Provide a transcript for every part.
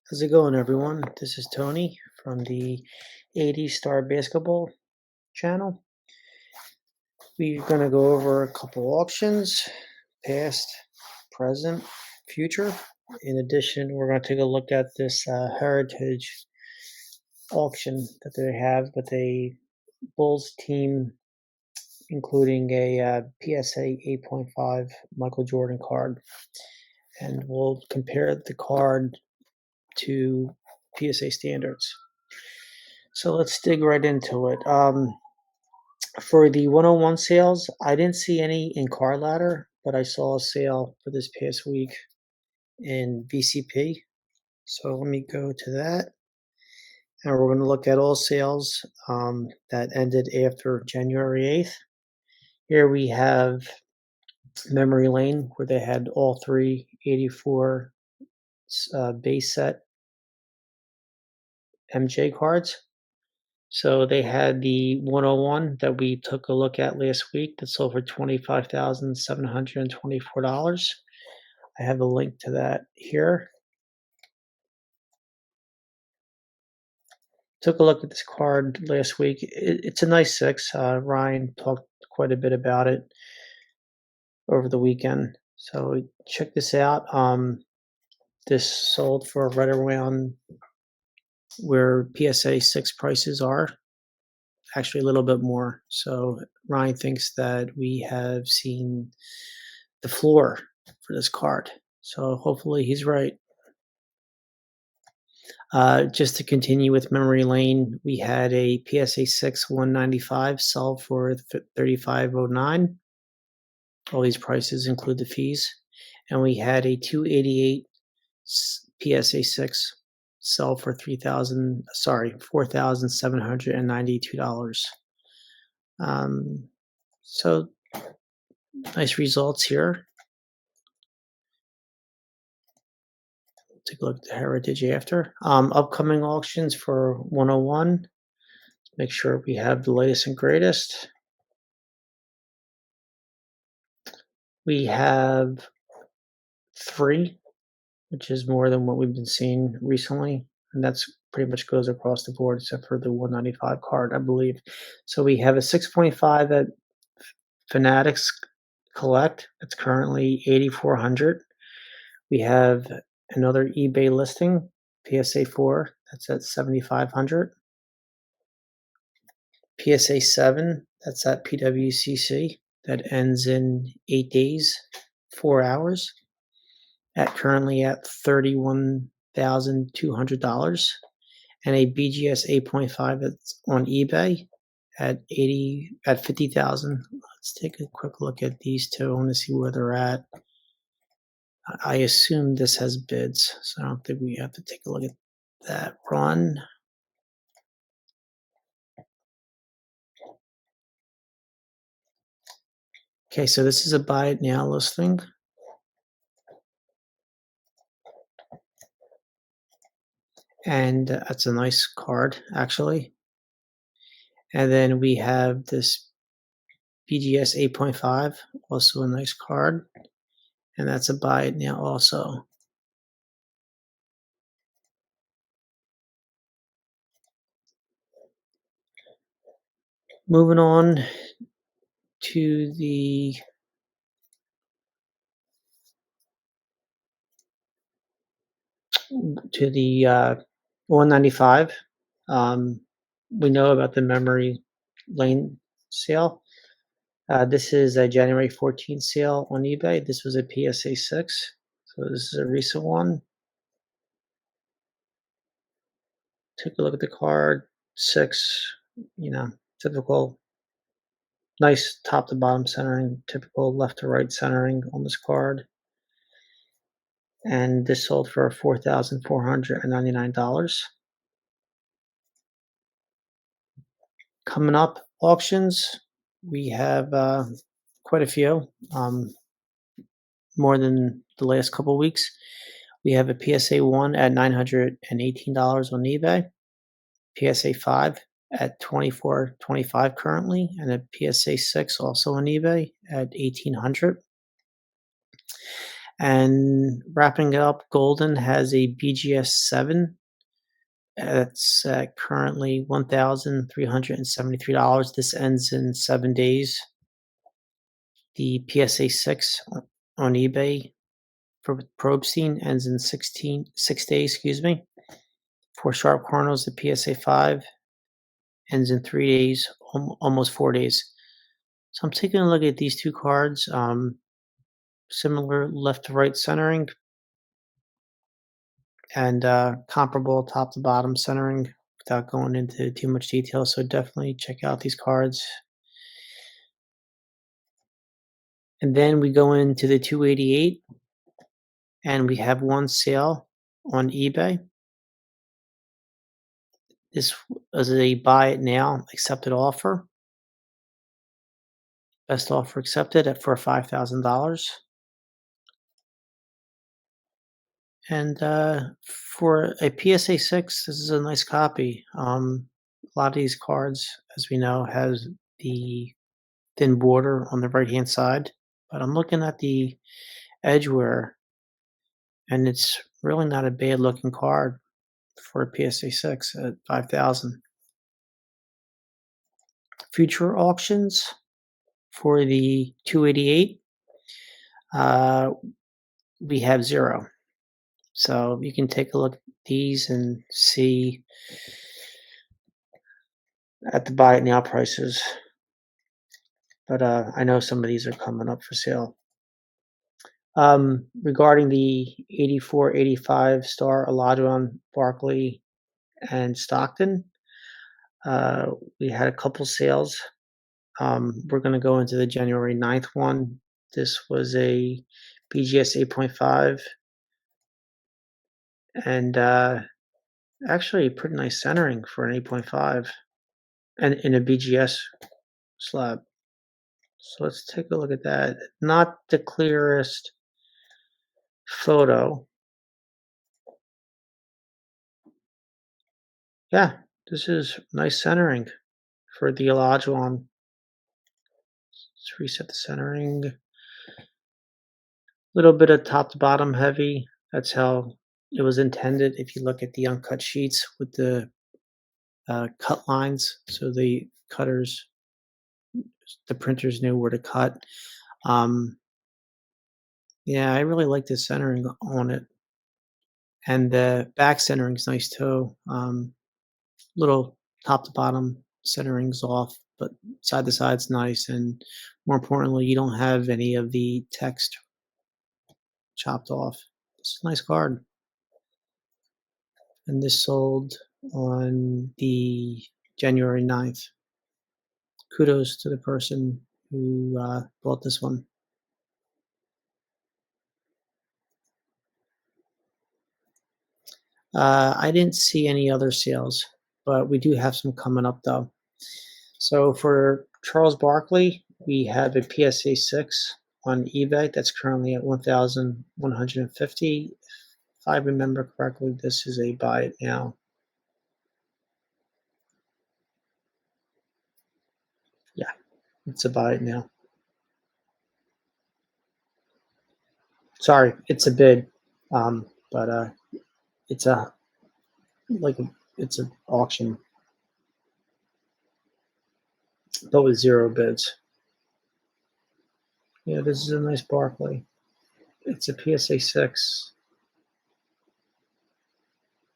How's it going, everyone? This is Tony from the 80 Star Basketball channel. We're going to go over a couple auctions, past, present, future. In addition, we're going to take a look at this Heritage auction that they have with a Bulls team, including a PSA 8.5 Michael Jordan card. And we'll compare the card to PSA standards. So let's dig right into it. For the 101 sales, I didn't see any in Card Ladder, but I saw a sale for this past week in VCP. So let me go to that. And we're going to look at all sales that ended after January 8th. Here we have Memory Lane, where they had all three 84 base set MJ cards. So they had the 101 that we took a look at last week that sold for $25,724. I have a link to that here. Took a look at this card last week. It's a nice six. Ryan talked quite a bit about it over the weekend. So check this out. This sold for right around where PSA 6 prices are. Actually a little bit more. So Ryan thinks that we have seen the floor for this card. So hopefully he's right. Just to continue with Memory Lane, we had a PSA 6 195 sell for $35.09. All these prices include the fees. And we had a 288 PSA 6 sell for $4,792. So nice results here. Take a look at the Heritage after. Upcoming auctions for 101. Make sure we have the latest and greatest. We have 3, which is more than what we've been seeing recently. And that's pretty much goes across the board except for the 195 card, I believe. So we have a 6.5 at Fanatics Collect. It's currently $8,400. We have another eBay listing, PSA 4. That's at $7,500. PSA 7. That's at PWCC. That ends in 8 days, 4 hours. Currently at $31,200, and a BGS 8.5 that's on eBay at $50,000. Let's take a quick look at these two. I want to see where they're at. I assume this has bids, so I don't think we have to take a look at that run. Okay, so this is a buy it now listing. And that's a nice card, actually. And then we have this BGS 8.5, also a nice card. And that's a buy it now also. Moving on to the to the 195. We know about the Memory Lane sale. This is a January 14th sale on eBay. This was a PSA 6, so this is a recent one. Take a look at the card. 6, typical, nice top to bottom centering, typical left to right centering on this card. And this sold for $4,499. Coming up, auctions. We have quite a few, more than the last couple of weeks. We have a PSA 1 at $918 on eBay, PSA 5 at $24.25 currently, and a PSA 6 also on eBay at $1,800. And wrapping it up, Goldin has a BGS 7. It's currently $1,373. This ends in 7 days. The PSA 6 on eBay for Probstein ends in 6 days, excuse me. For Sharp Corners, the PSA 5 ends in 3 days, almost 4 days. So I'm taking a look at these two cards. Similar left to right centering and comparable top to bottom centering without going into too much detail. So definitely check out these cards. And then we go into the 288 and we have one sale on eBay. This is a buy it now accepted offer. Best offer accepted for $5,000. And for a PSA 6, this is a nice copy. A lot of these cards, as we know, has the thin border on the right-hand side. But I'm looking at the edgeware, and it's really not a bad-looking card for a PSA 6 at $5,000. Future auctions for the 288, we have 0. So you can take a look at these and see at the buy it now prices. But I know some of these are coming up for sale. Regarding the 84, 85 star Olajuwon, Barkley, and Stockton, we had a couple sales. We're going to go into the January 9th one. This was a BGS 8.5 and actually pretty nice centering for an 8.5 and in a BGS slab. So let's take a look at that. Not the clearest photo. Yeah, this is nice centering for the Olajuwon. Let's reset the centering. A little bit of top to bottom heavy. That's how it was intended if you look at the uncut sheets with the cut lines. So the cutters, the printers knew where to cut. Yeah, I really like the centering on it. And the back centering is nice too. Little top to bottom centering's off, but side to side's nice. And more importantly, you don't have any of the text chopped off. It's a nice card. And this sold on the January 9th. Kudos to the person who bought this one. I didn't see any other sales, but we do have some coming up though. So for Charles Barkley, we have a PSA 6 on eBay that's currently at $1,150. If I remember correctly, this is a buy it now. Yeah, it's a buy it now. Sorry, it's a bid, but it's a it's an auction, but with 0 bids. Yeah, this is a nice Barkley. It's a PSA 6.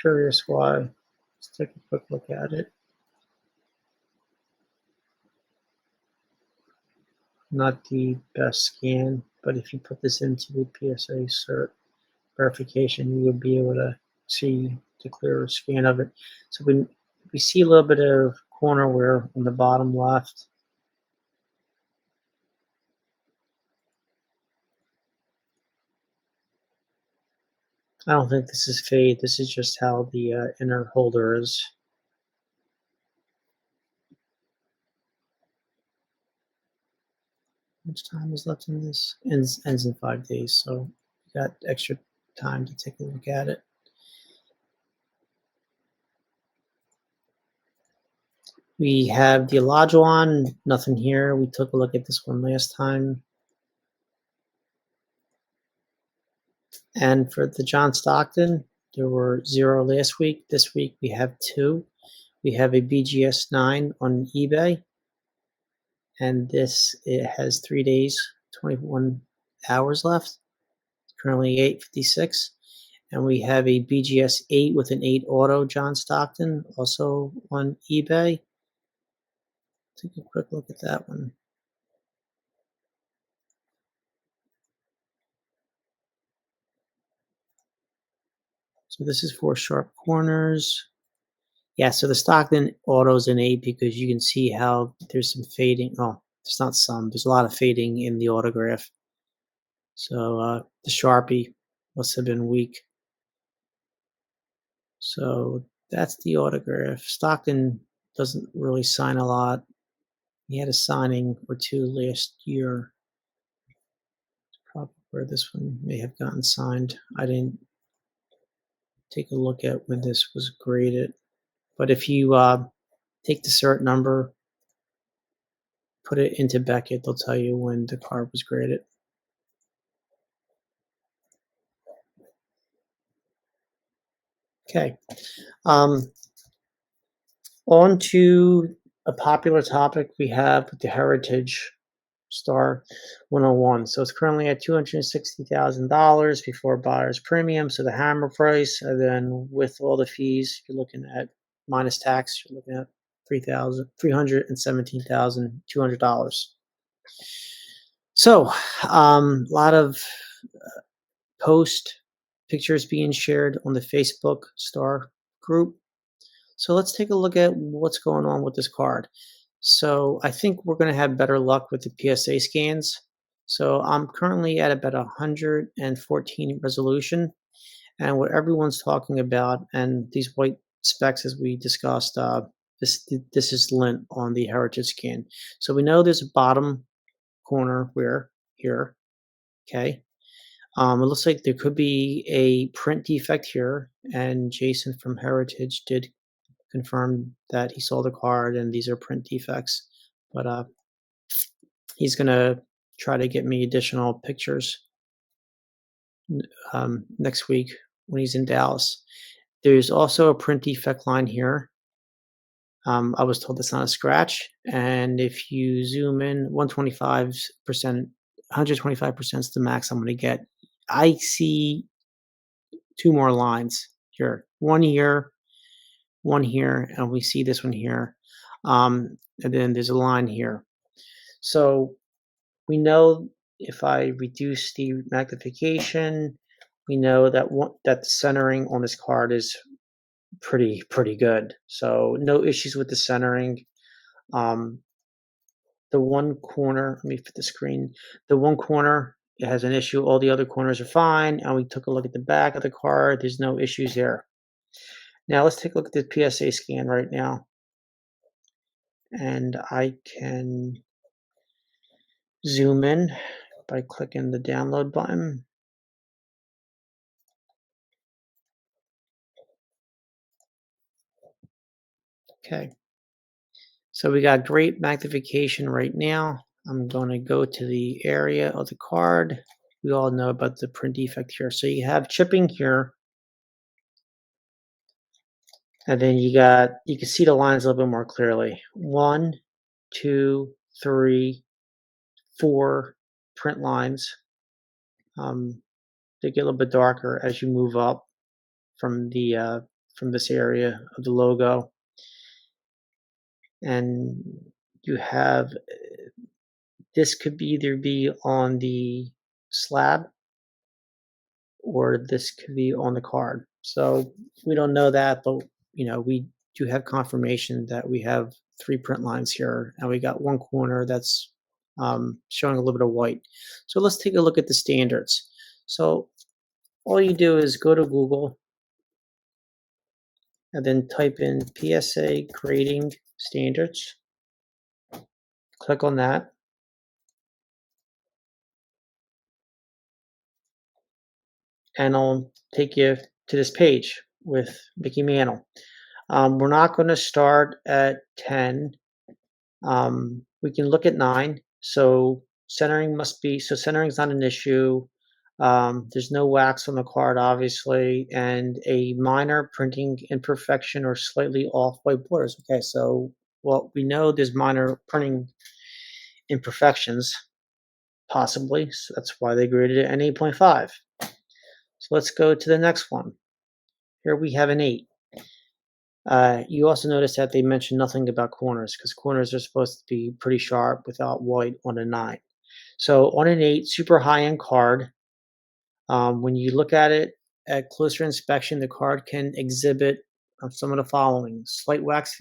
Curious why. Let's take a quick look at it. Not the best scan, but if you put this into the PSA cert verification, you would be able to see the clearer scan of it. So we see a little bit of corner wear on the bottom left. I don't think this is fade. This is just how the inner holder is. How much time is left in this? Ends in 5 days, so you got extra time to take a look at it. We have the Olajuwon, nothing here. We took a look at this one last time. And for the John Stockton, there were 0 last week. This week we have 2. We have a BGS 9 on eBay, and it has 3 days, 21 hours left. It's currently 8:56. And we have a BGS 8 with an 8 auto John Stockton, also on eBay. Take a quick look at that one. So this is for sharp corners. Yeah, so the Stockton auto's an 8 because you can see how there's some fading. Oh, there's not some. There's a lot of fading in the autograph. So the Sharpie must have been weak. So that's the autograph. Stockton doesn't really sign a lot. He had a signing or 2 last year. Probably where this one may have gotten signed. I didn't take a look at when this was graded. But if you take the cert number, put it into Beckett, they'll tell you when the card was graded. Okay. On to a popular topic we have with the Heritage Star 101. So it's currently at $260,000 before buyer's premium. So the hammer price, and then with all the fees, you're looking at minus tax, you're looking at $317,200. So a lot of post pictures being shared on the Facebook Star group. So let's take a look at what's going on with this card. So I think we're going to have better luck with the PSA scans. So I'm currently at about 114 resolution. And what everyone's talking about, and these white specks as we discussed, this is lint on the Heritage scan. So we know there's a bottom corner where here, okay. It looks like there could be a print defect here, and Jason from Heritage did confirm that he saw the card and these are print defects. But he's gonna try to get me additional pictures next week when he's in Dallas. There's also a print defect line here. I was told it's not a scratch, and if you zoom in, 125%, 125% is the max I'm going to get. I see 2 more lines here, one here, and we see this one here, and then there's a line here. So we know if I reduce the magnification, we know that that the centering on this card is pretty good. So no issues with the centering. The one corner, let me fit the screen. The one corner, it has an issue. All the other corners are fine. And we took a look at the back of the card. There's no issues there. Now let's take a look at the PSA scan right now. And I can zoom in by clicking the download button. Okay. So we got great magnification right now. I'm going to go to the area of the card. We all know about the print defect here. So you have chipping here. And then you can see the lines a little bit more clearly. 1, 2, 3, 4 print lines. They get a little bit darker as you move up from this area of the logo. And you have, this could either be on the slab or this could be on the card. So we don't know that, but we do have confirmation that we have 3 print lines here, and we got one corner that's showing a little bit of white. So let's take a look at the standards. So all you do is go to Google and then type in PSA Grading Standards. Click on that. And I'll take you to this page with Mickey Mantle. We're not going to start at 10. We can look at 9. So centering is not an issue. There's no wax on the card, obviously, and a minor printing imperfection or slightly off white borders. Okay, so well, we know there's minor printing imperfections, possibly. So that's why they graded it an 8.5. So let's go to the next one. Here we have an 8. You also notice that they mentioned nothing about corners because corners are supposed to be pretty sharp without white on a 9. So on an 8, super high-end card. When you look at it at closer inspection, the card can exhibit some of the following: slight wax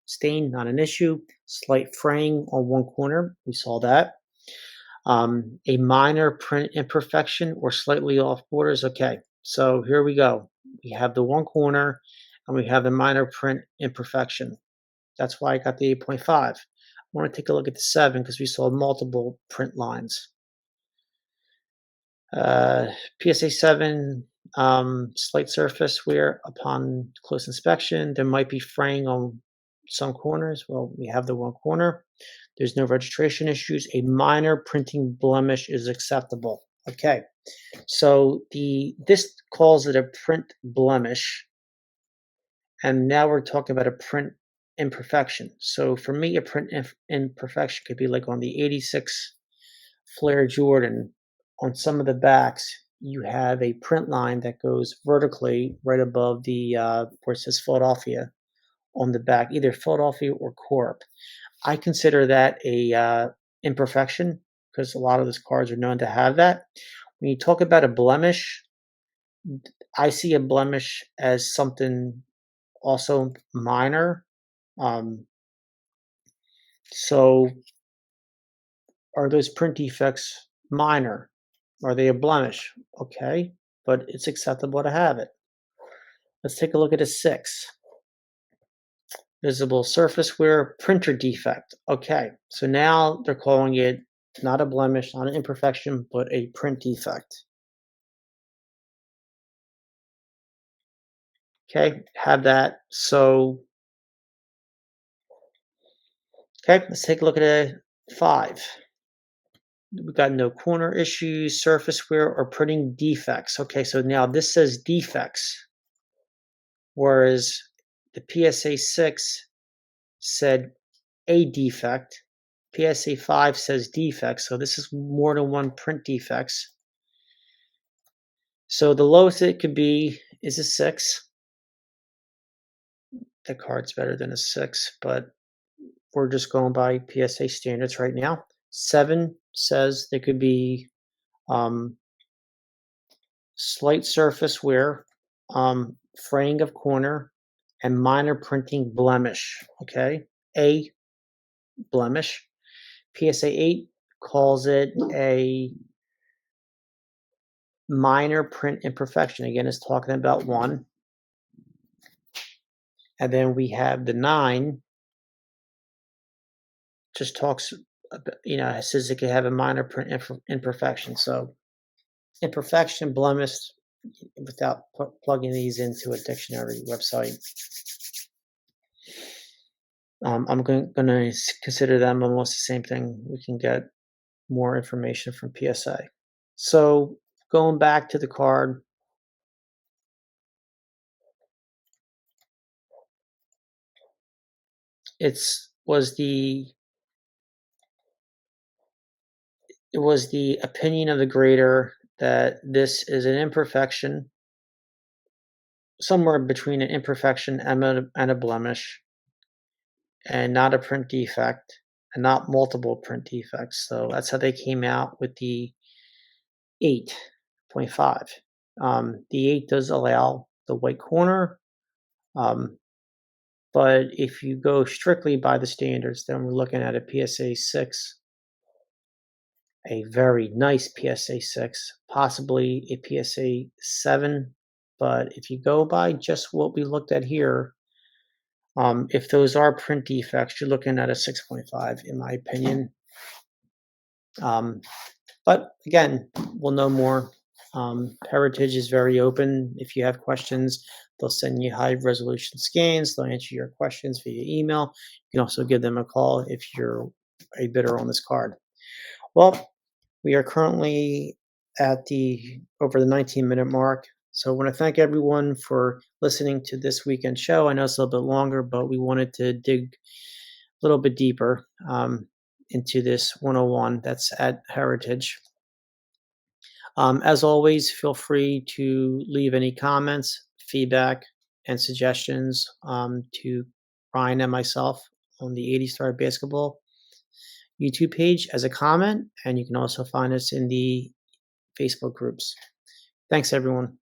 stain, not an issue. Slight fraying on one corner, we saw that. A minor print imperfection or slightly off borders. Okay, so here we go. We have the one corner and we have the minor print imperfection. That's why I got the 8.5. I want to take a look at the 7 because we saw multiple print lines. PSA 7, slight surface wear upon close inspection. There might be fraying on some corners. Well, we have the one corner. There's no registration issues. A minor printing blemish is acceptable. Okay, so this calls it a print blemish, and now we're talking about a print imperfection. So for me, a print imperfection could be like on the 86 Flare Jordan. On some of the backs, you have a print line that goes vertically right above the where it says Philadelphia on the back, either Philadelphia or Corp. I consider that a imperfection because a lot of those cards are known to have that. When you talk about a blemish, I see a blemish as something also minor. Um, so, are those print defects minor? Are they a blemish? Okay, but it's acceptable to have it. Let's take a look at a 6. Visible surface wear, printer defect. Okay, so now they're calling it not a blemish, not an imperfection, but a print defect. Okay, have that. So, okay, let's take a look at a 5. We've got no corner issues, surface wear, or printing defects. Okay, so now this says defects, whereas the PSA 6 said a defect. PSA 5 says defects, so this is more than one print defects. So the lowest it could be is a 6. The card's better than a 6, but we're just going by PSA standards right now. 7 says there could be slight surface wear, fraying of corner, and minor printing blemish. Okay, a blemish. PSA 8 calls it a minor print imperfection. Again, it's talking about one. And then we have the 9, just talks, it says it could have a minor print imperfection. So imperfection, blemish, without plugging these into a dictionary website. I'm going to consider them almost the same thing. We can get more information from PSA. So going back to the card, it was the opinion of the grader that this is an imperfection, somewhere between an imperfection and a blemish, and not a print defect, and not multiple print defects. So that's how they came out with the 8.5. The 8 does allow the white corner, but if you go strictly by the standards, then we're looking at a PSA 6, a very nice PSA 6, possibly a PSA 7. But if you go by just what we looked at here, if those are print defects, you're looking at a 6.5, in my opinion. But again, we'll know more. Heritage is very open. If you have questions, they'll send you high resolution scans. They'll answer your questions via email. You can also give them a call if you're a bidder on this card. Well, we are currently at over the 19-minute mark. So I want to thank everyone for listening to this weekend show. I know it's a little bit longer, but we wanted to dig a little bit deeper into this 101 that's at Heritage. As always, feel free to leave any comments, feedback, and suggestions to Ryan and myself on the 80 Star Basketball YouTube page as a comment, and you can also find us in the Facebook groups. Thanks, everyone.